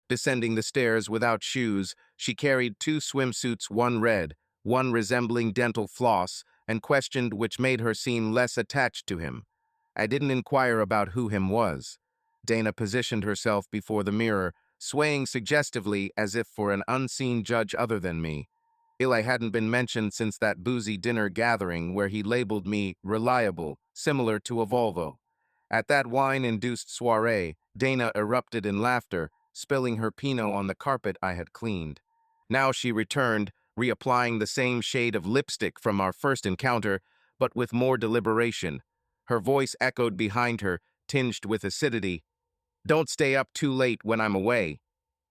Descending the stairs without shoes, she carried two swimsuits, one red, one resembling dental floss, and questioned which made her seem less attached to him. I didn't inquire about who him was. Dana positioned herself before the mirror, swaying suggestively as if for an unseen judge other than me. Eli hadn't been mentioned since that boozy dinner gathering where he labeled me reliable, similar to a Volvo. At that wine-induced soiree, Dana erupted in laughter, spilling her Pinot on the carpet I had cleaned. Now she returned, reapplying the same shade of lipstick from our first encounter, but with more deliberation. Her voice echoed behind her, tinged with acidity. "Don't stay up too late when I'm away.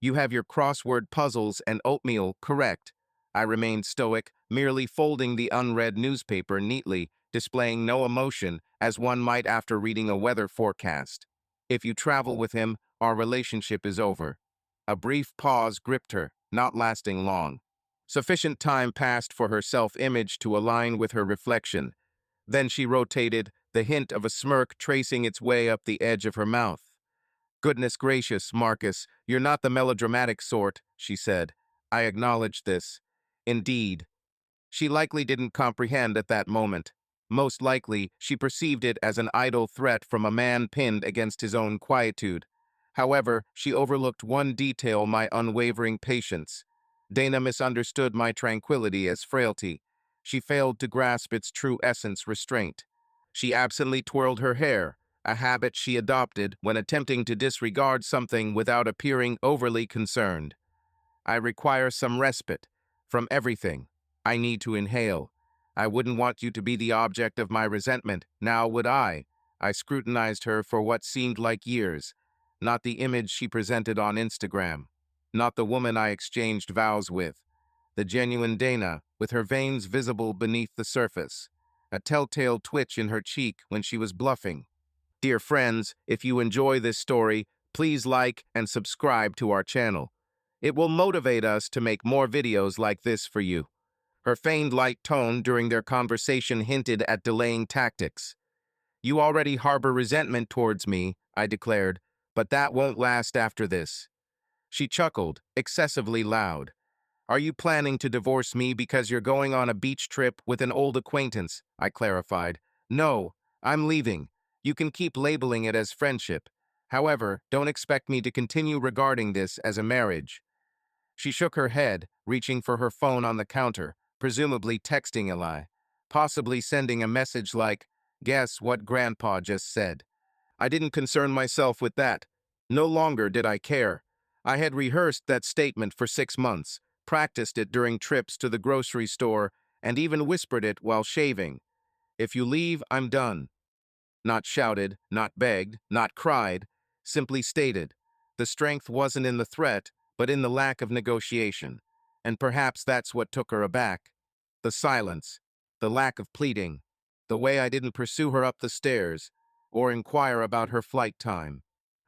You have your crossword puzzles and oatmeal, correct?" I remained stoic, merely folding the unread newspaper neatly, displaying no emotion, as one might after reading a weather forecast. "If you travel with him, our relationship is over." A brief pause gripped her, not lasting long. Sufficient time passed for her self-image to align with her reflection. Then she rotated, the hint of a smirk tracing its way up the edge of her mouth. "Goodness gracious, Marcus, you're not the melodramatic sort," she said. I acknowledged this. Indeed. She likely didn't comprehend at that moment. Most likely, she perceived it as an idle threat from a man pinned against his own quietude. However, she overlooked one detail: my unwavering patience. Dana misunderstood my tranquility as frailty. She failed to grasp its true essence: restraint. She absently twirled her hair, a habit she adopted when attempting to disregard something without appearing overly concerned. "I require some respite. From everything. I need to inhale. I wouldn't want you to be the object of my resentment, now would I?" I scrutinized her for what seemed like years. Not the image she presented on Instagram. Not the woman I exchanged vows with. The genuine Dana, with her veins visible beneath the surface. A telltale twitch in her cheek when she was bluffing. Dear friends, if you enjoy this story, please like and subscribe to our channel. It will motivate us to make more videos like this for you. Her feigned light tone during their conversation hinted at delaying tactics. "You already harbor resentment towards me," I declared, "but that won't last after this." She chuckled, excessively loud. "Are you planning to divorce me because you're going on a beach trip with an old acquaintance?" I clarified. "No, I'm leaving. You can keep labeling it as friendship. However, don't expect me to continue regarding this as a marriage." She shook her head, reaching for her phone on the counter, presumably texting Eli, possibly sending a message like, "Guess what Grandpa just said." I didn't concern myself with that. No longer did I care. I had rehearsed that statement for 6 months, practiced it during trips to the grocery store, and even whispered it while shaving. "If you leave, I'm done." Not shouted, not begged, not cried, simply stated. The strength wasn't in the threat, but in the lack of negotiation. And perhaps that's what took her aback. The silence, the lack of pleading, the way I didn't pursue her up the stairs, or inquire about her flight time.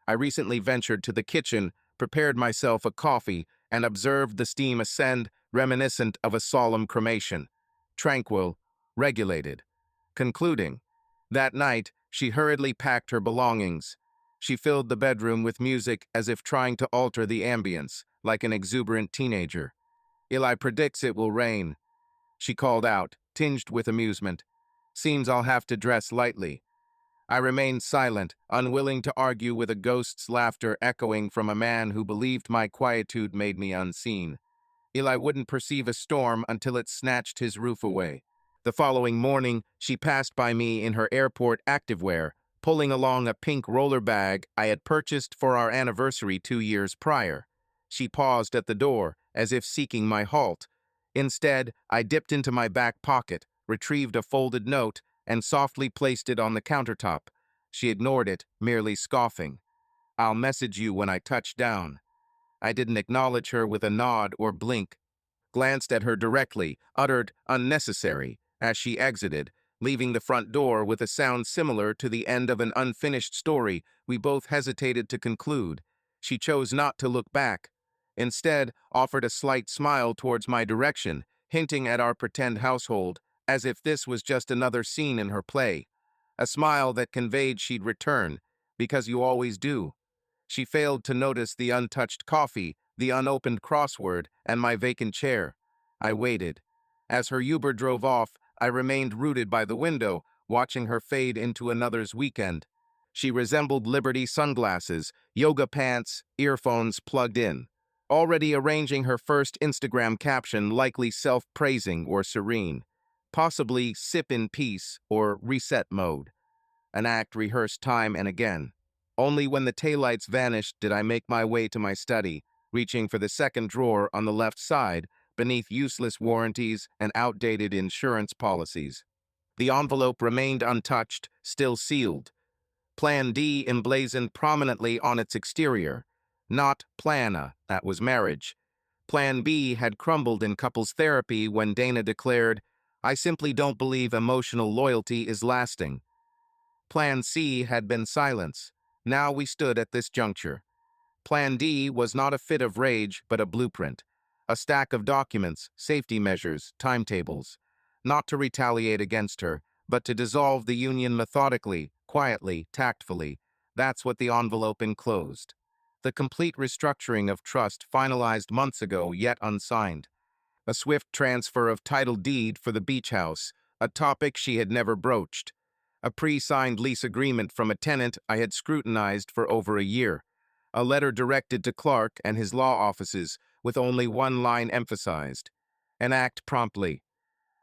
I recently ventured to the kitchen, prepared myself a coffee, and observed the steam ascend, reminiscent of a solemn cremation. Tranquil, regulated. Concluding. That night, she hurriedly packed her belongings. She filled the bedroom with music as if trying to alter the ambience, like an exuberant teenager. "Eli predicts it will rain," she called out, tinged with amusement. "Seems I'll have to dress lightly." I remained silent, unwilling to argue with a ghost's laughter echoing from a man who believed my quietude made me unseen. Eli wouldn't perceive a storm until it snatched his roof away. The following morning, she passed by me in her airport activewear, pulling along a pink roller bag I had purchased for our anniversary 2 years prior. She paused at the door, as if seeking my halt. Instead, I dipped into my back pocket, retrieved a folded note, and softly placed it on the countertop. She ignored it, merely scoffing. "I'll message you when I touch down." I didn't acknowledge her with a nod or blink. Glanced at her directly, uttered "unnecessary" as she exited, leaving the front door with a sound similar to the end of an unfinished story we both hesitated to conclude. She chose not to look back. Instead, offered a slight smile towards my direction, hinting at our pretend household, as if this was just another scene in her play. A smile that conveyed she'd return, because you always do. She failed to notice the untouched coffee, the unopened crossword, and my vacant chair. I waited. As her Uber drove off, I remained rooted by the window, watching her fade into another's weekend. She resembled Liberty sunglasses, yoga pants, earphones plugged in, already arranging her first Instagram caption, likely self-praising or serene, possibly sip in peace or reset mode, an act rehearsed time and again. Only when the taillights vanished did I make my way to my study, reaching for the second drawer on the left side, beneath useless warranties and outdated insurance policies. The envelope remained untouched, still sealed. Plan D emblazoned prominently on its exterior. Not plana, that was marriage. Plan B had crumbled in couples therapy when Dana declared, "I simply don't believe emotional loyalty is lasting." Plan C had been silence. Now we stood at this juncture. Plan D was not a fit of rage, but a blueprint. A stack of documents, safety measures, timetables. Not to retaliate against her, but to dissolve the union methodically, quietly, tactfully. That's what the envelope enclosed. The complete restructuring of trust finalized months ago, yet unsigned. A swift transfer of title deed for the beach house, a topic she had never broached. A pre-signed lease agreement from a tenant I had scrutinized for over a year. A letter directed to Clark and his law offices, with only one line emphasized. Enact promptly.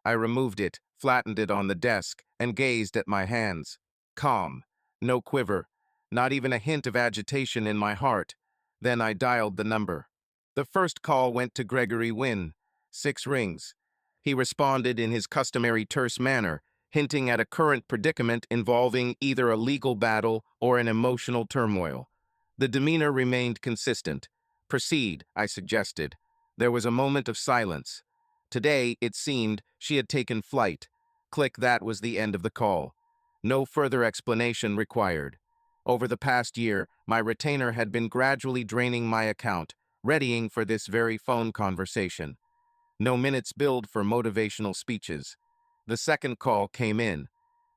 I removed it, flattened it on the desk, and gazed at my hands. Calm. No quiver. Not even a hint of agitation in my heart. Then I dialed the number. The first call went to Gregory Wynne. 6 rings. He responded in his customary terse manner, hinting at a current predicament involving either a legal battle or an emotional turmoil. The demeanor remained consistent. Proceed, I suggested. There was a moment of silence. Today, it seemed, she had taken flight. Click, that was the end of the call. No further explanation required. Over the past year, my retainer had been gradually draining my account, readying for this very phone conversation. No minutes billed for motivational speeches. The second call came in.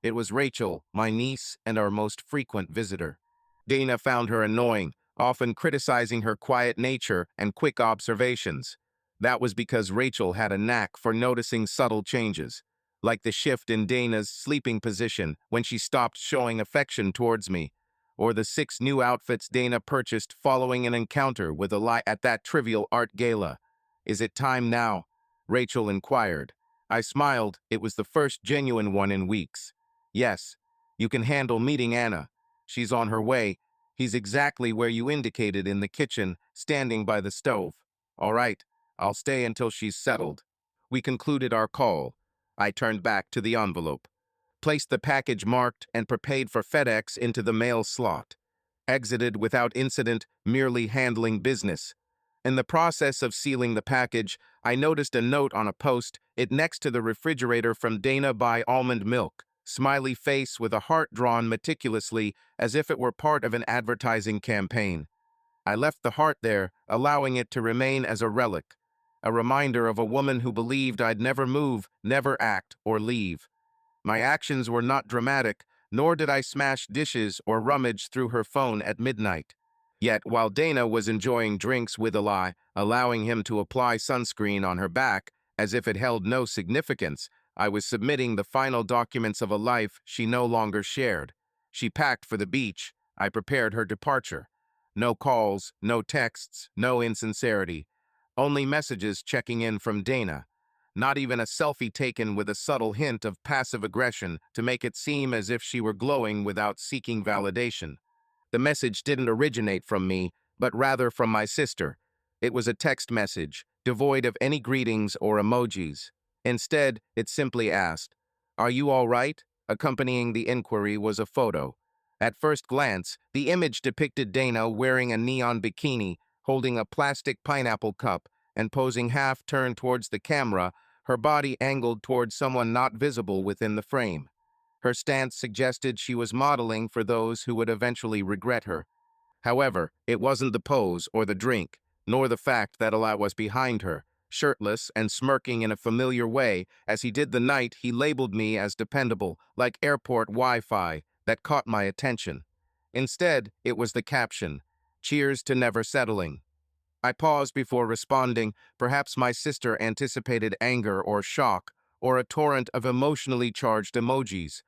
It was Rachel, my niece and our most frequent visitor. Dana found her annoying, often criticizing her quiet nature and quick observations. That was because Rachel had a knack for noticing subtle changes, like the shift in Dana's sleeping position when she stopped showing affection towards me, or the 6 new outfits Dana purchased following an encounter with Eli at that trivial art gala. "Is it time now?" Rachel inquired. I smiled. It was the first genuine one in weeks. "Yes, you can handle meeting Anna. She's on her way. He's exactly where you indicated, in the kitchen, standing by the stove." "All right, I'll stay until she's settled." We concluded our call. I turned back to the envelope, placed the package marked and prepaid for FedEx into the mail slot, exited without incident, merely handling business. In the process of sealing the package, I noticed a note on a post, it next to the refrigerator, from Dana: "Buy almond milk." Smiley face with a heart drawn meticulously as if it were part of an advertising campaign. I left the heart there, allowing it to remain as a relic, a reminder of a woman who believed I'd never move, never act, or leave. My actions were not dramatic, nor did I smash dishes or rummage through her phone at midnight. Yet, while Dana was enjoying drinks with Eli, allowing him to apply sunscreen on her back as if it held no significance, I was submitting the final documents of a life she no longer shared. She packed for the beach. I prepared her departure. No calls, no texts, no insincerity. Only messages checking in from Dana. Not even a selfie taken with a subtle hint of passive aggression to make it seem as if she were glowing without seeking validation. The message didn't originate from me, but rather from my sister. It was a text message, devoid of any greetings or emojis. Instead, it simply asked, "Are you all right?" Accompanying the inquiry was a photo. At first glance, the image depicted Dana wearing a neon bikini, holding a plastic pineapple cup, and posing half-turned towards the camera, her body angled towards someone not visible within the frame. Her stance suggested she was modeling for those who would eventually regret her. However, it wasn't the pose or the drink, nor the fact that Eli was behind her, shirtless and smirking in a familiar way. As he did the night, he labeled me as dependable, like airport Wi-Fi, that caught my attention. Instead, it was the caption, Cheers to never settling. I paused before responding. Perhaps my sister anticipated anger or shock, or a torrent of emotionally charged emojis.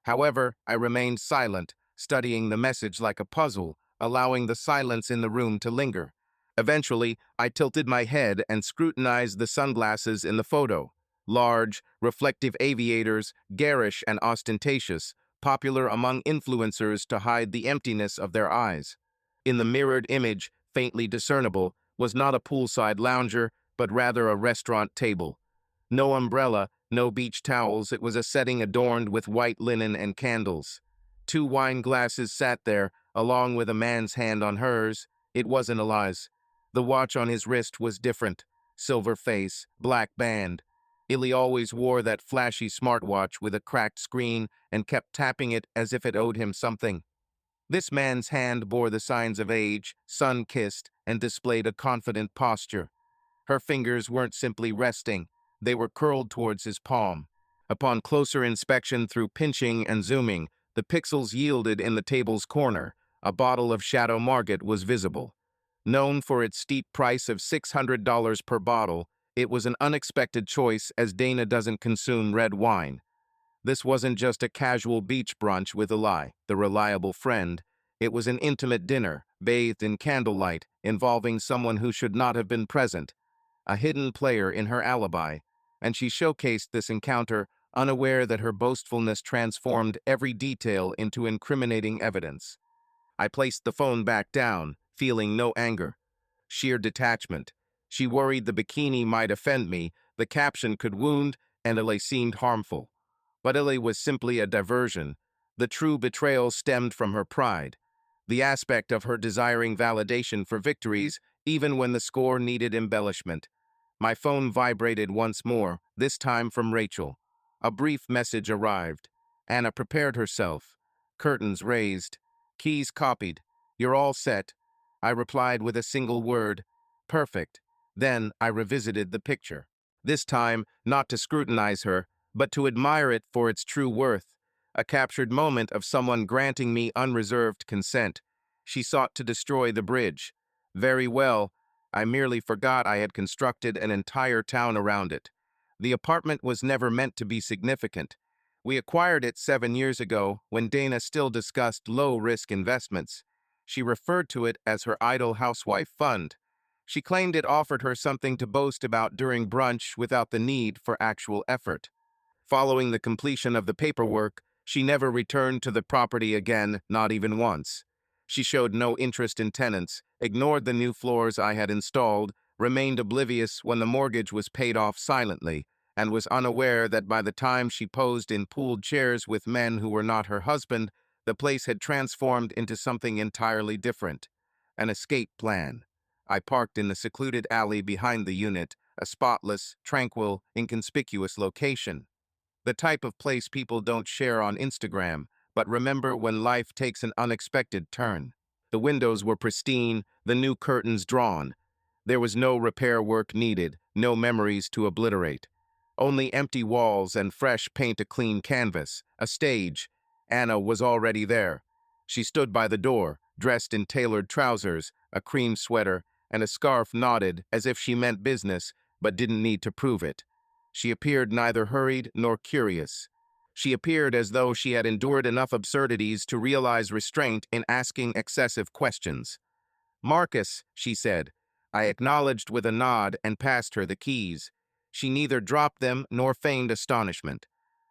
However, I remained silent, studying the message like a puzzle, allowing the silence in the room to linger. Eventually, I tilted my head and scrutinized the sunglasses in the photo. Large, reflective aviators, garish and ostentatious, popular among influencers to hide the emptiness of their eyes. In the mirrored image, faintly discernible, was not a poolside lounger, but rather a restaurant table. No umbrella, no beach towels, it was a setting adorned with white linen and candles. Two wine glasses sat there, along with a man's hand on hers. It wasn't Eli's. The watch on his wrist was different. Silver face, black band. Illy always wore that flashy smartwatch with a cracked screen and kept tapping it as if it owed him something. This man's hand bore the signs of age, sun-kissed, and displayed a confident posture. Her fingers weren't simply resting, they were curled towards his palm. Upon closer inspection through pinching and zooming, the pixels yielded in the table's corner. A bottle of Shadow Margate was visible. Known for its steep price of $600 per bottle, it was an unexpected choice as Dana doesn't consume red wine. This wasn't just a casual beach brunch with Eli, the reliable friend. It was an intimate dinner, bathed in candlelight, involving someone who should not have been present, a hidden player in her alibi, and she showcased this encounter, unaware that her boastfulness transformed every detail into incriminating evidence. I placed the phone back down, feeling no anger, sheer detachment. She worried the bikini might offend me, the caption could wound, and Illy seemed harmful. But Illy was simply a diversion. The true betrayal stemmed from her pride, the aspect of her desiring validation for victories, even when the score needed embellishment. My phone vibrated once more, this time from Rachel. A brief message arrived. Anna prepared herself. Curtains raised. Keys copied. You're all set. I replied with a single word. Perfect. Then I revisited the picture. This time, not to scrutinize her, but to admire it for its true worth. A captured moment of someone granting me unreserved consent. She sought to destroy the bridge. Very well, I merely forgot I had constructed an entire town around it. The apartment was never meant to be significant. We acquired it 7 years ago when Dana still discussed low-risk investments. She referred to it as her idle housewife fund. She claimed it offered her something to boast about during brunch without the need for actual effort. Following the completion of the paperwork, she never returned to the property again, not even once. She showed no interest in tenants, ignored the new floors I had installed, remained oblivious when the mortgage was paid off silently, and was unaware that by the time she posed in pooled chairs with men who were not her husband, the place had transformed into something entirely different. An escape plan. I parked in the secluded alley behind the unit, a spotless, tranquil, inconspicuous location. The type of place people don't share on Instagram, but remember when life takes an unexpected turn. The windows were pristine, the new curtains drawn. There was no repair work needed, no memories to obliterate. Only empty walls and fresh paint a clean canvas, a stage. Anna was already there. She stood by the door, dressed in tailored trousers, a cream sweater, and a scarf knotted as if she meant business, but didn't need to prove it. She appeared neither hurried nor curious. She appeared as though she had endured enough absurdities to realize restraint in asking excessive questions. "Marcus," she said. I acknowledged with a nod and passed her the keys. She neither dropped them nor feigned astonishment.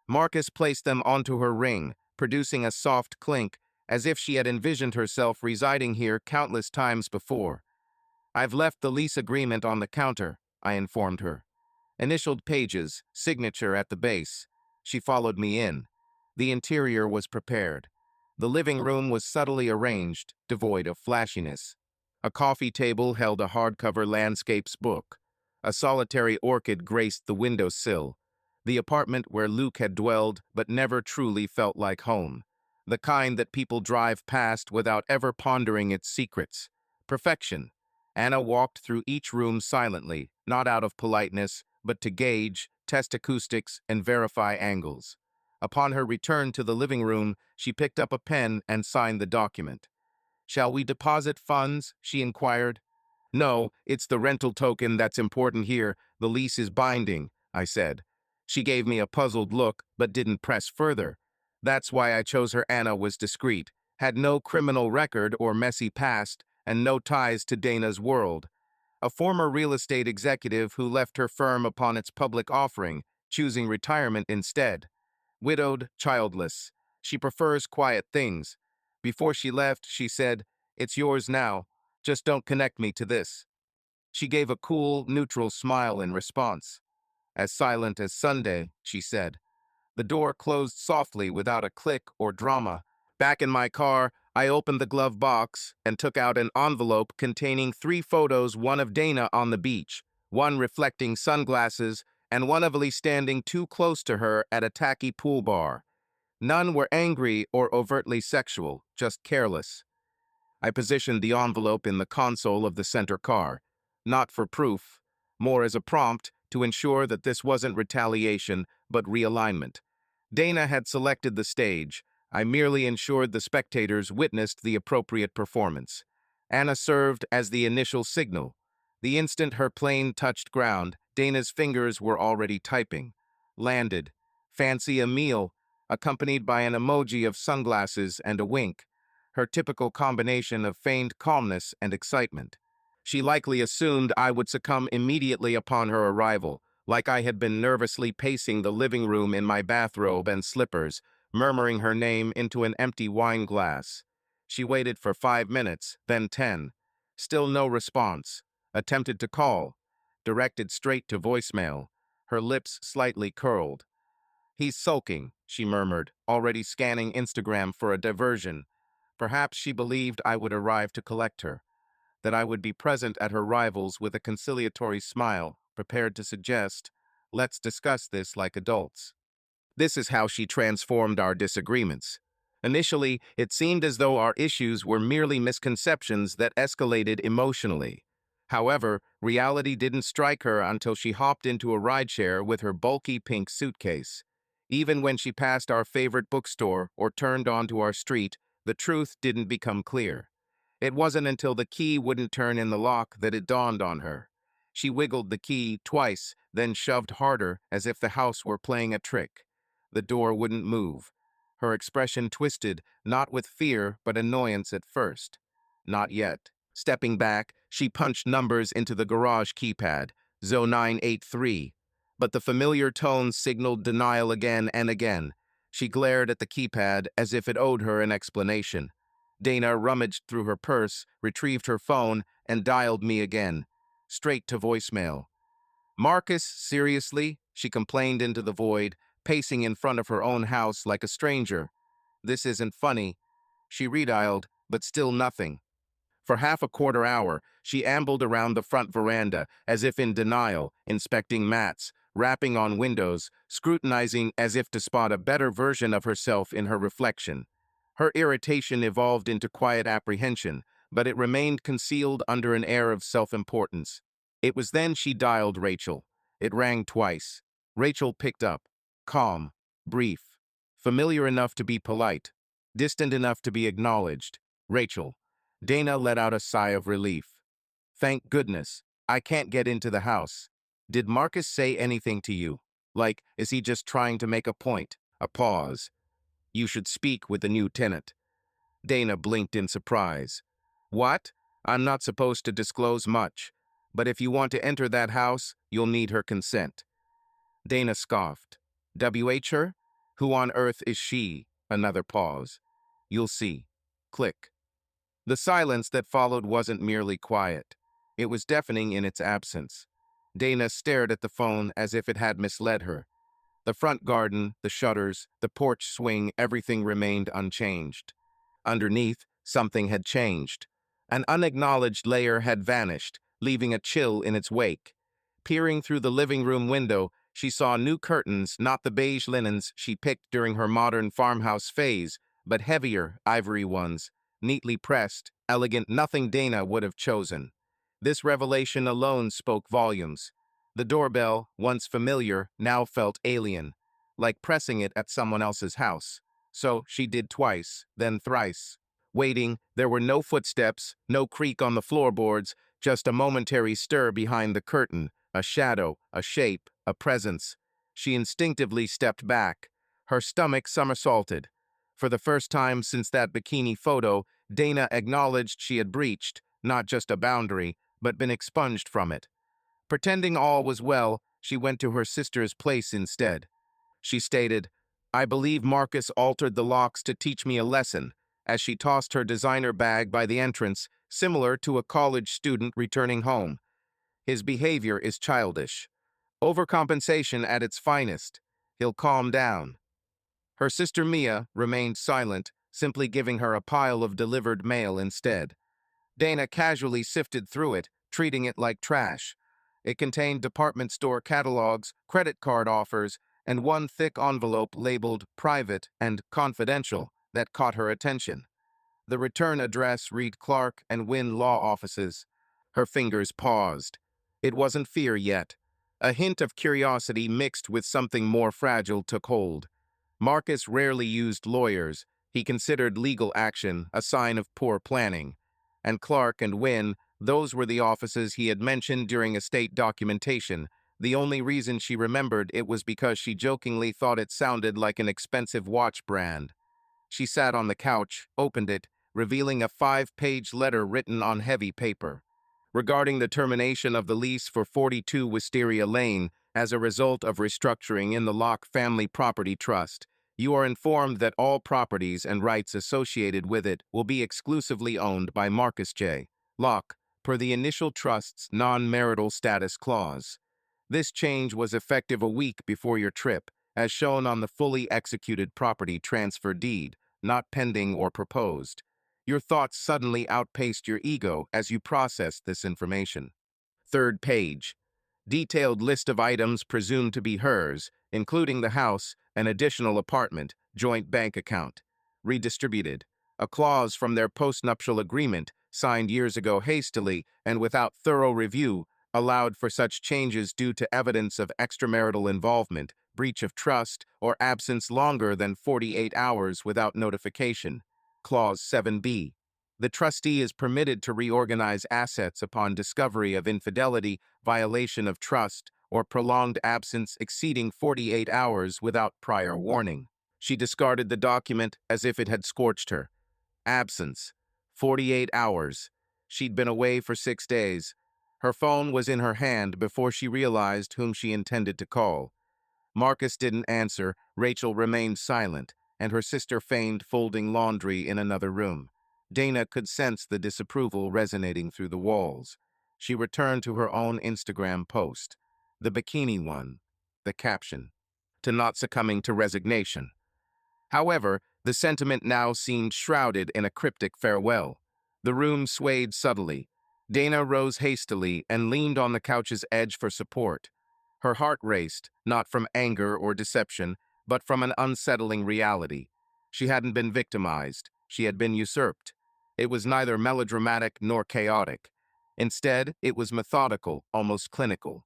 Marcus placed them onto her ring, producing a soft clink, as if she had envisioned herself residing here countless times before. "I've left the lease agreement on the counter," I informed her. Initialed pages, signature at the base. She followed me in. The interior was prepared. The living room was subtly arranged, devoid of flashiness. A coffee table held a hardcover landscapes book. A solitary orchid graced the windowsill. The apartment where Luke had dwelled but never truly felt like home. The kind that people drive past without ever pondering its secrets. Perfection. Anna walked through each room silently, not out of politeness, but to gauge, test acoustics, and verify angles. Upon her return to the living room, she picked up a pen and signed the document. "Shall we deposit funds?" she inquired. "No, it's the rental token that's important here. The lease is binding," I said. She gave me a puzzled look, but didn't press further. That's why I chose her. Anna was discreet, had no criminal record or messy past, and no ties to Dana's world. A former real estate executive who left her firm upon its public offering, choosing retirement instead. Widowed, childless. She prefers quiet things. Before she left, she said, "It's yours now. Just don't connect me to this." She gave a cool, neutral smile in response. "As silent as Sunday," she said. The door closed softly without a click or drama. Back in my car, I opened the glove box and took out an envelope containing 3 photos, one of Dana on the beach, one reflecting sunglasses, and one of Ellie standing too close to her at a tacky pool bar. None were angry or overtly sexual, just careless. I positioned the envelope in the console of the center car, not for proof, more as a prompt to ensure that this wasn't retaliation, but realignment. Dana had selected the stage. I merely ensured the spectators witnessed the appropriate performance. Anna served as the initial signal. The instant her plane touched ground, Dana's fingers were already typing. Landed. Fancy a meal, accompanied by an emoji of sunglasses and a wink, her typical combination of feigned calmness and excitement. She likely assumed I would succumb immediately upon her arrival, like I had been nervously pacing the living room in my bathrobe and slippers, murmuring her name into an empty wine glass. She waited for 5 minutes, then 10. Still no response. Attempted to call. Directed straight to voicemail. Her lips slightly curled. "He's sulking," she murmured, already scanning Instagram for a diversion. Perhaps she believed I would arrive to collect her, that I would be present at her rivals with a conciliatory smile, prepared to suggest, "Let's discuss this like adults." This is how she transformed our disagreements. Initially, it seemed as though our issues were merely misconceptions that escalated emotionally. However, reality didn't strike her until she hopped into a rideshare with her bulky pink suitcase. Even when she passed our favorite bookstore or turned onto our street, the truth didn't become clear. It wasn't until the key wouldn't turn in the lock that it dawned on her. She wiggled the key twice, then shoved harder as if the house were playing a trick. The door wouldn't move. Her expression twisted, not with fear but annoyance at first. Not yet. Stepping back, she punched numbers into the garage keypad, Zo983. But the familiar tone signaled denial again and again. She glared at the keypad as if it owed her an explanation. Dana rummaged through her purse, retrieved her phone, and dialed me again. Straight to voicemail. "Marcus, seriously?" she complained into the void, pacing in front of her own house like a stranger. "This isn't funny." She redialed, but still nothing. For half a quarter hour, she ambled around the front veranda, as if in denial, inspecting mats, rapping on windows, scrutinizing as if to spot a better version of herself in her reflection. Her irritation evolved into quiet apprehension, but it remained concealed under an air of self-importance. It was then she dialed Rachel. It rang twice. Rachel picked up. Calm, brief, familiar enough to be polite, distant enough to be acknowledged. "Rachel." Dana let out a sigh of relief. "Thank goodness. I can't get into the house. Did Marcus say anything to you? Like, is he just trying to make a point?" A pause. "You should speak with the new tenant." Dana blinked in surprise. "What? I'm not supposed to disclose much. But if you want to enter that house, you'll need her consent." Dana scoffed. "WH her? Who on earth is she?" Another pause. "You'll see." Click. The silence that followed wasn't merely quiet. It was deafening in its absence. Dana stared at the phone as if it had misled her. The front garden, the shutters, the porch swing, everything remained unchanged. Underneath, something had changed. An unacknowledged layer had vanished, leaving a chill in its wake. Peering through the living room window, she saw new curtains, not the beige linens she picked during her modern farmhouse phase, but heavier, ivory ones, neatly pressed, elegant, nothing Dana would have chosen. This revelation alone spoke volumes. The doorbell, once familiar, now felt alien, like pressing it at someone else's house. So she did twice, then thrice. Waiting, there were no footsteps, no creak on the floorboards, just a momentary stir behind the curtain, a shadow, a shape, a presence. She instinctively stepped back. Her stomach somersaulted. For the first time since that bikini photo, Dana acknowledged she had breached, not just a boundary, but been expunged from it. Pretending all was well, she went to her sister's place instead. She stated, "I believe Marcus altered the locks to teach me a lesson," as she tossed her designer bag by the entrance, similar to a college student returning home. "His behavior is childish. Overcompensation at its finest. He'll calm down." Her sister Mia remained silent, simply giving her a pile of delivered mail instead. Dana casually sifted through it, treating it like trash. It contained department store catalogs, credit card offers, and one thick envelope labeled private and confidential that caught her attention. The return address read Clark and Wynn Law Offices. Her fingers paused. It wasn't fear yet. A hint of curiosity mixed with something more fragile took hold. Marcus rarely used lawyers. He considered legal action a sign of poor planning. And Clark and Wynn, those were the offices he had mentioned during estate documentation. The only reason she remembered it was because she jokingly thought it sounded like an expensive watch brand. She sat on the couch, opened it, revealing a 5-page letter written on heavy paper. Regarding the termination of the lease for 42 Wisteria Lane as a result of restructuring in the Locke Family Property Trust, you are informed that all properties and rights associated with it will be exclusively owned by Marcus J. Locke, per the initial trust's non-marital status clause. This change was effective a week before your trip, as shown on the fully executed property transfer deed, not pending or proposed. Your thoughts suddenly outpaced your ego as you processed this information. Third page. Detailed list of items presumed to be hers, including the house, an additional apartment, joint bank account. Redistributed. A clause from their postnuptial agreement, signed years ago hastily and without thorough review, allowed for such changes due to evidence of extramarital involvement, breach of trust, or absence longer than 48 hours without notification. Clause 7b. The trustee is permitted to reorganize assets upon discovery of infidelity, violation of trust, or prolonged absence exceeding 48 hours without prior warning. She discarded the document as if it had scorched her. Absence. 48 hours. She'd been away for 6 days. Her phone was in her hand before she realized whom she intended to call. Marcus didn't answer, Rachel remained silent, and her sister feigned folding laundry in another room. Dana could sense the disapproval resonating through the walls. She returned to her own Instagram post. The bikini one. The caption. To not succumbing to resignation. However, the sentiment now seemed shrouded in a cryptic farewell. The room swayed subtly. Dana rose hastily and leaned on the couch's edge for support. Her heart raced, not from anger or deception, but from an unsettling reality. She hadn't been victimized. She had been usurped. It was neither melodramatic nor chaotic. Instead, it was methodical, almost clinical.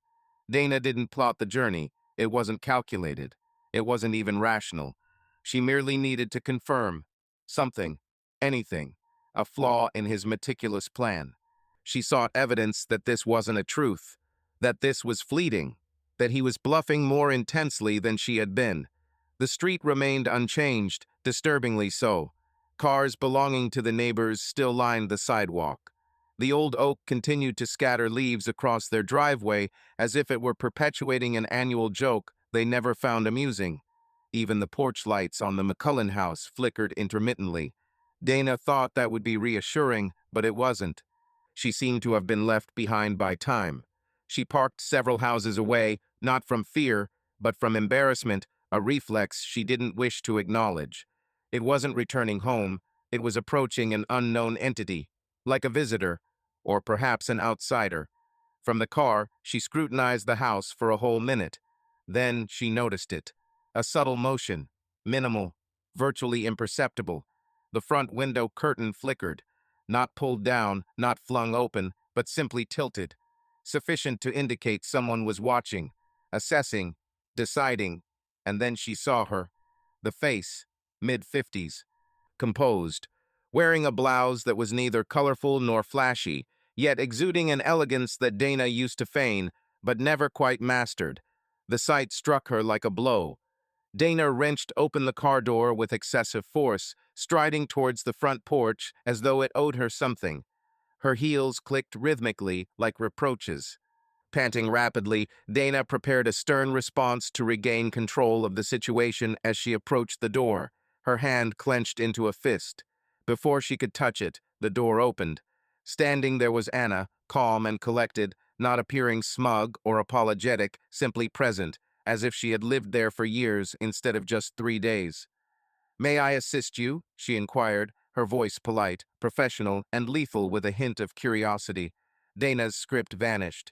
Dana didn't plot the journey. It wasn't calculated. It wasn't even rational. She merely needed to confirm something, anything, a flaw in his meticulous plan. She sought evidence that this wasn't a truth, that this was fleeting, that he was bluffing more intensely than she had been. The street remained unchanged, disturbingly so. Cars belonging to the neighbors still lined the sidewalk. The old oak continued to scatter leaves across their driveway as if it were perpetuating an annual joke they never found amusing. Even the porch lights on the McCullen house flickered intermittently. Dana thought that would be reassuring, but it wasn't. She seemed to have been left behind by time. She parked several houses away, not from fear, but from embarrassment, a reflex she didn't wish to acknowledge. It wasn't returning home, it was approaching an unknown entity, like a visitor, or perhaps an outsider. From the car, she scrutinized the house for a whole minute. Then she noticed it. A subtle motion, minimal, virtually imperceptible. The front window curtain flickered, not pulled down, not flung open, but simply tilted, sufficient to indicate someone was watching, assessing, deciding, and then she saw her. The face, mid-50s, composed, wearing a blouse that was neither colorful nor flashy, yet exuding an elegance that Dana used to feign, but never quite mastered. The sight struck her like a blow. Dana wrenched open the car door with excessive force, striding towards the front porch as though it owed her something. Her heels clicked rhythmically like reproaches. Panting rapidly, Dana prepared a stern response to regain control of the situation as she approached the door, her hand clenched into a fist. Before she could touch it, the door opened. Standing there was Anna, calm and collected, not appearing smug or apologetic, simply present, as if she had lived there for years instead of just 3 days. "May I assist you?" she inquired, her voice polite, professional, and lethal with a hint of curiosity. Dana's script vanished.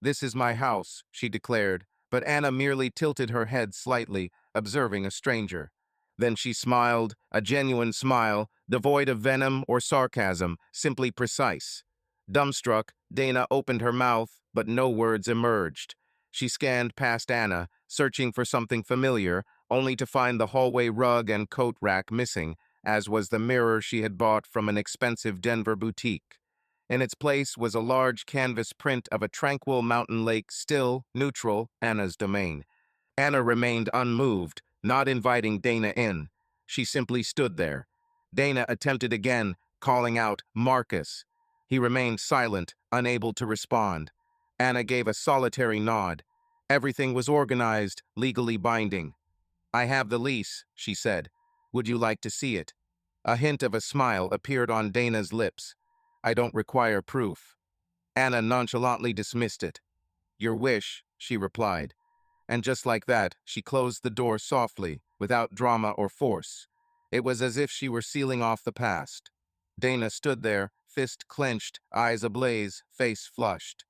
"This is my house," she declared, but Anna merely tilted her head slightly, observing a stranger. Then she smiled, a genuine smile, devoid of venom or sarcasm, simply precise. Dumbstruck, Dana opened her mouth, but no words emerged. She scanned past Anna, searching for something familiar, only to find the hallway rug and coat rack missing, as was the mirror she had bought from an expensive Denver boutique. In its place was a large canvas print of a tranquil mountain lake, still, neutral, Anna's domain. Anna remained unmoved, not inviting Dana in. She simply stood there. Dana attempted again, calling out, "Marcus." He remained silent, unable to respond. Anna gave a solitary nod. Everything was organized, legally binding. "I have the lease," she said. "Would you like to see it?" A hint of a smile appeared on Dana's lips. "I don't require proof." Anna nonchalantly dismissed it. "Your wish," she replied. And just like that, she closed the door softly, without drama or force. It was as if she were sealing off the past. Dana stood there, fist clenched, eyes ablaze, face flushed.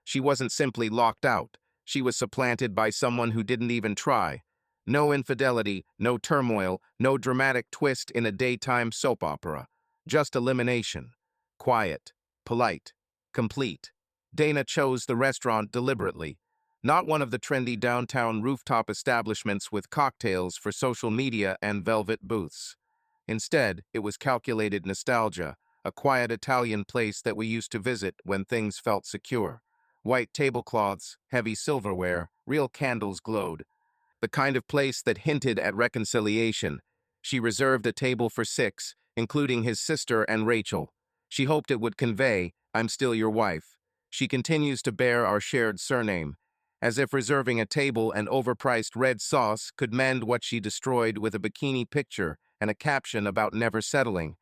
She wasn't simply locked out. She was supplanted by someone who didn't even try. No infidelity, no turmoil, no dramatic twist in a daytime soap opera. Just elimination. Quiet, polite, complete. Dana chose the restaurant deliberately. Not one of the trendy downtown rooftop establishments with cocktails for social media and velvet booths. Instead, it was calculated nostalgia, a quiet Italian place that we used to visit when things felt secure. White tablecloths, heavy silverware, real candles glowed. The kind of place that hinted at reconciliation. She reserved a table for 6, including his sister and Rachel. She hoped it would convey, "I'm still your wife. She continues to bear our shared surname," as if reserving a table and overpriced red sauce could mend what she destroyed with a bikini picture and a caption about never settling.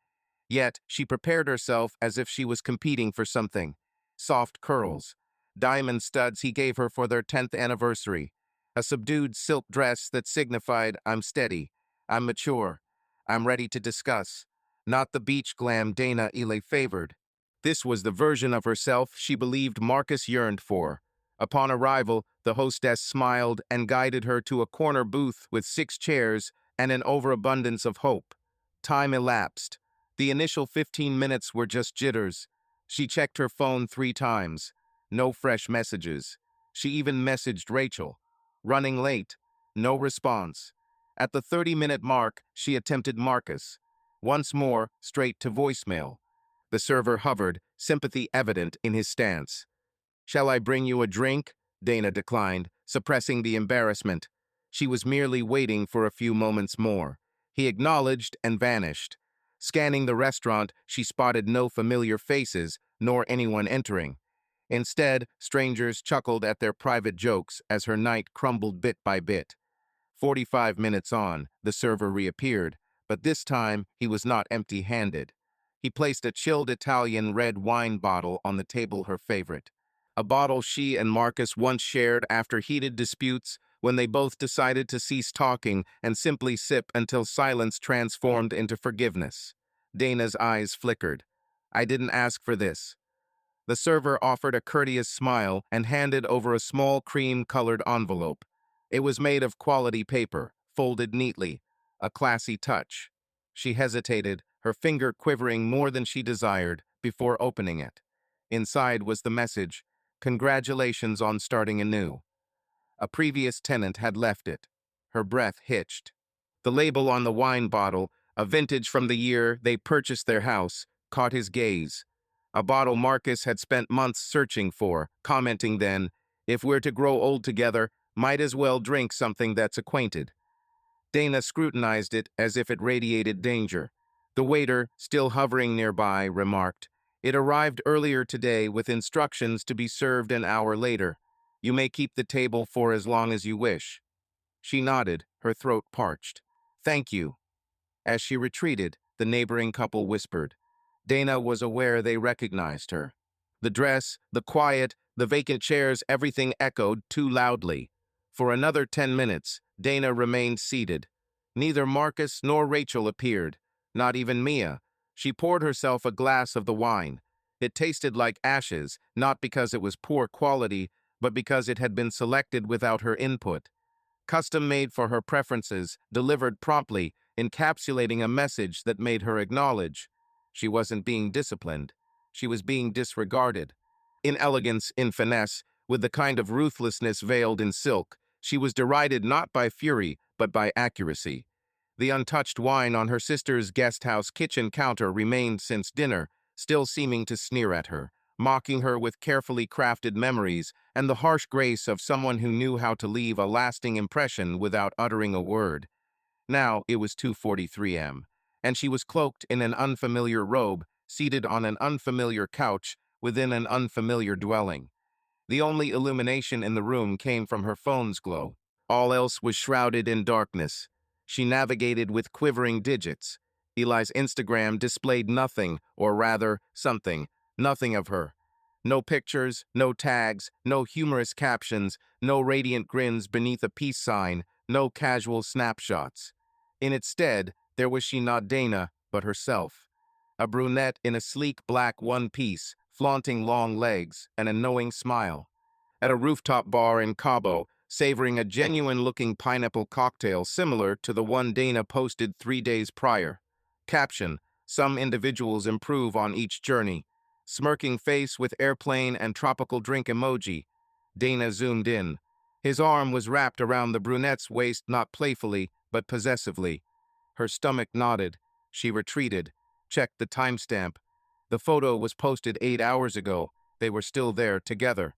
Yet, she prepared herself as if she was competing for something. Soft curls, diamond studs he gave her for their 10th anniversary, a subdued silk dress that signified, "I'm steady, I'm mature, I'm ready to discuss," not the beach glam Dana Ile favored. This was the version of herself she believed Marcus yearned for. Upon arrival, the hostess smiled and guided her to a corner booth with 6 chairs and an overabundance of hope. Time elapsed. The initial 15 minutes were just jitters. She checked her phone 3 times. No fresh messages. She even messaged Rachel. Running late. No response. At the 30-minute mark, she attempted Marcus. Once more, straight to voicemail. The server hovered, sympathy evident in his stance. "Shall I bring you a drink?" Dana declined, suppressing the embarrassment. She was merely waiting for a few moments more. He acknowledged and vanished. Scanning the restaurant, she spotted no familiar faces, nor anyone entering. Instead, strangers chuckled at their private jokes as her night crumbled bit by bit. 45 minutes on, the server reappeared, but this time he was not empty-handed. He placed a chilled Italian red wine bottle on the table, her favorite. A bottle she and Marcus once shared after heated disputes when they both decided to cease talking and simply sip until silence transformed into forgiveness. Dana's eyes flickered. "I didn't ask for this." The server offered a courteous smile and handed over a small cream-colored envelope. It was made of quality paper, folded neatly, a classy touch. She hesitated, her finger quivering more than she desired, before opening it. Inside was the message, "Congratulations on starting anew." A previous tenant had left it. Her breath hitched. The label on the wine bottle, A vintage from the year they purchased their house caught his gaze. A bottle Marcus had spent months searching for, commenting then, "If we're to grow old together, might as well drink something that's acquainted." Dana scrutinized it as if it radiated danger. The waiter, still hovering nearby, remarked, "It arrived earlier today with instructions to be served an hour later. You may keep the table for as long as you wish." She nodded, her throat parched. "Thank you." As she retreated, the neighboring couple whispered. Dana was aware they recognized her. The dress, the quiet, the vacant chairs, everything echoed too loudly. For another 10 minutes, Dana remained seated. Neither Marcus nor Rachel appeared, not even Mia. She poured herself a glass of the wine. It tasted like ashes, not because it was poor quality, but because it had been selected without her input. Custom-made for her preferences, delivered promptly, encapsulating a message that made her acknowledge. She wasn't being disciplined. She was being disregarded. In elegance, in finesse, with the kind of ruthlessness veiled in silk, she was derided not by fury, but by accuracy. The untouched wine on her sister's guest house kitchen counter remained since dinner, still seeming to sneer at her, mocking her with carefully crafted memories and the harsh grace of someone who knew how to leave a lasting impression without uttering a word. Now it was 2:43 am, and she was cloaked in an unfamiliar robe, seated on an unfamiliar couch within an unfamiliar dwelling. The only illumination in the room came from her phone's glow. All else was shrouded in darkness. She navigated with quivering digits. Eli's Instagram displayed nothing, or rather, something, nothing of her. No pictures, no tags, no humorous captions, no radiant grins beneath a peace sign, no casual snapshots. In its stead, there was she not Dana, but herself. A brunette in a sleek black one-piece, flaunting long legs and a knowing smile. At a rooftop bar in Cabo, savoring a genuine-looking pineapple cocktail similar to the one Dana posted 3 days prior. Caption: some individuals improve on each journey. Smirking face with airplane and tropical drink emoji. Dana zoomed in. His arm was wrapped around the brunette's waist not playfully, but possessively. Her stomach nodded. She retreated. Checked the timestamp. The photo was posted 8 hours ago. They were still there together.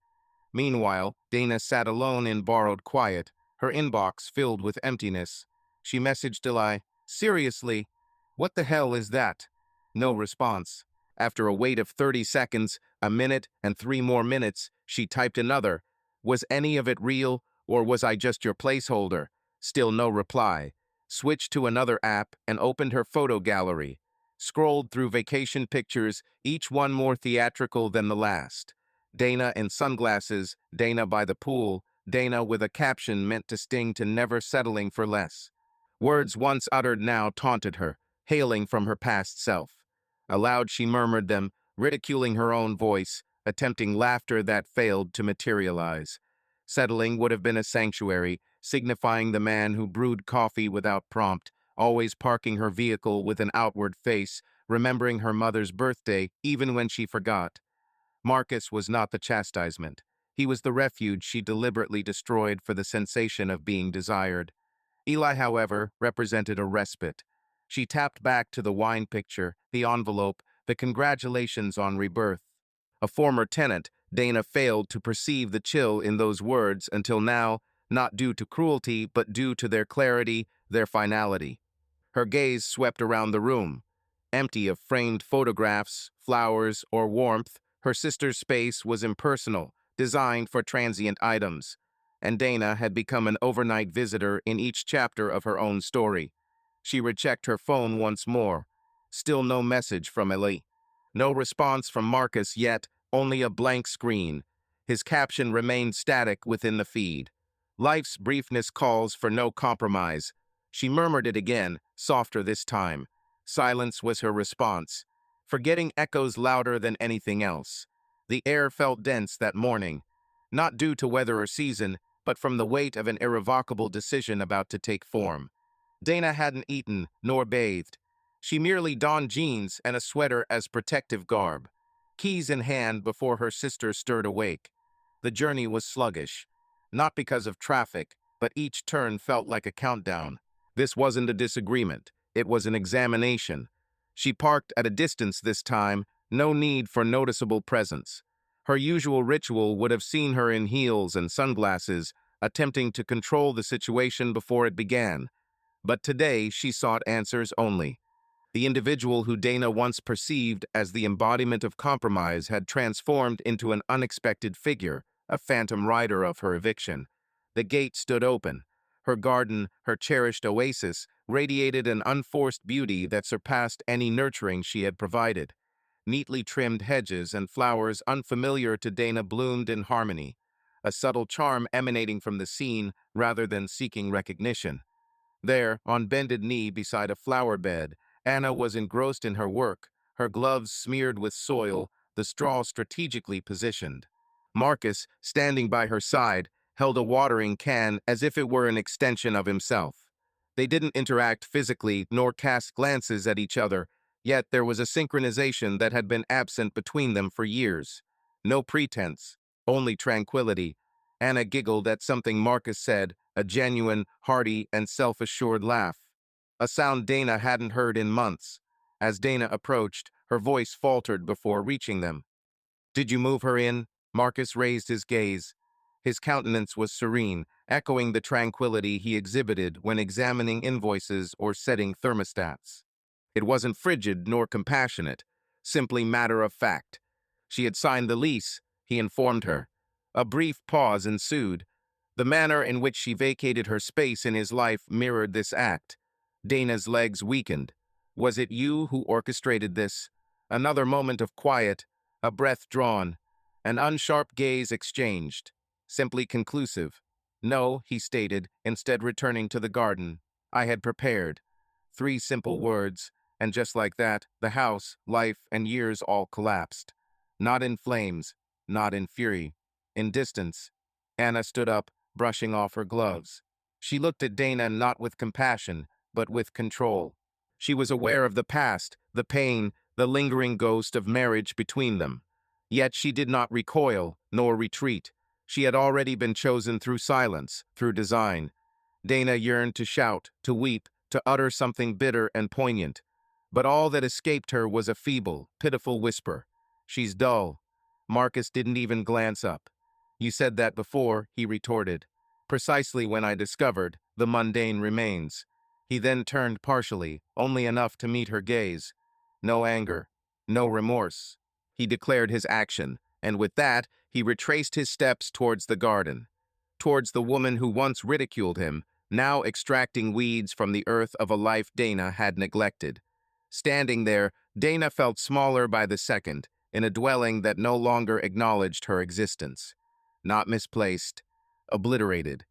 Meanwhile, Dana sat alone in borrowed quiet, her inbox filled with emptiness. She messaged Eli, "Seriously? What the hell is that?" No response. After a wait of 30 seconds, a minute, and 3 more minutes, she typed another. "Was any of it real, or was I just your placeholder?" Still no reply. Switched to another app and opened her photo gallery. Scrolled through vacation pictures, each one more theatrical than the last. Dana in sunglasses, Dana by the pool, Dana with a caption meant to sting to never settling for less. Words once uttered now taunted her, hailing from her past self. Aloud she murmured them, ridiculing her own voice, attempting laughter that failed to materialize. Settling would have been a sanctuary, signifying the man who brewed coffee without prompt, always parking her vehicle with an outward face, remembering her mother's birthday even when she forgot. Marcus was not the chastisement. He was the refuge she deliberately destroyed for the sensation of being desired. Eli, however, represented a respite. She tapped back to the wine picture, the envelope, the congratulations on rebirth. A former tenant, Dana failed to perceive the chill in those words until now, not due to cruelty, but due to their clarity, their finality. Her gaze swept around the room. Empty of framed photographs, flowers, or warmth, her sister's space was impersonal, designed for transient items. And Dana had become an overnight visitor in each chapter of her own story. She rechecked her phone once more. Still no message from Eli. No response from Marcus yet, only a blank screen. His caption remained static within the feed. Life's briefness calls for no compromise. She murmured it again, softer this time. Silence was her response. Forgetting echoes louder than anything else. The air felt dense that morning, not due to weather or season, but from the weight of an irrevocable decision about to take form. Dana hadn't eaten, nor bathed. She merely donned jeans and a sweater as protective garb, keys in hand before her sister stirred awake. The journey was sluggish, not because of traffic, but each turn felt like a countdown. This wasn't a disagreement. It was an examination. She parked at a distance this time, no need for noticeable presence. Her usual ritual would have seen her in heels and sunglasses, attempting to control the situation before it began. But today she sought answers only. The individual who Dana once perceived as the embodiment of compromise had transformed into an unexpected figure, a phantom rider of her eviction. The gate stood open. Her garden, her cherished oasis, radiated an unforced beauty that surpassed any nurturing she had provided. Neatly trimmed hedges and flowers unfamiliar to Dana bloomed in harmony, a subtle charm emanating from the scene rather than seeking recognition. There, on bended knee beside a flower bed, Anna was engrossed in her work, her gloves smeared with soil, the straw strategically positioned. Marcus, standing by her side, held a watering can as if it were an extension of himself. They didn't interact physically nor cast glances at each other, yet there was a synchronization that had been absent between them for years. No pretense, only tranquility. Anna giggled at something Marcus said, a genuine, hearty, and self-assured laugh. A sound Dana hadn't heard in months. As Dana approached, her voice faltered before reaching them. "Did you move her in?" Marcus raised his gaze. His countenance was serene, echoing the tranquility he exhibited when examining invoices or setting thermostats. It wasn't frigid nor compassionate, simply matter of fact. She had signed the lease, he informed her. A brief pause ensued. The manner in which she vacated her space in his life mirrored this act. Dana's legs weakened. "Was it you who orchestrated this?" Another moment of quiet, a breath drawn, an unsharp gaze exchanged. Simply conclusive. "No," he stated, instead returning to the garden. "I had prepared." 3 simple words, and just like that, the house, life, and years all collapsed. Not in flames, not in fury, in distance. Anna stood up, brushing off her gloves. She looked at Dana not with compassion, but with control. She was aware of the past, the pain, the lingering ghost of marriage between them. Yet she did not recoil, nor retreat. She had already been chosen through silence, through design. Dana yearned to shout, to weep, to utter something bitter and poignant. But all that escaped her was a feeble, pitiful whisper. "She's dull." Marcus didn't even glance up. "You said that before," he retorted. "Precisely when I discovered the mundane remains." He then turned partially, only enough to meet her gaze. No anger, no remorse. He declared his action, and with that, he retraced his steps towards the garden, towards the woman who once ridiculed him, now extracting weeds from the earth of a life Dana had neglected. Standing there, Dana felt smaller by the second, in a dwelling that no longer acknowledged her existence. Not misplaced, obliterated.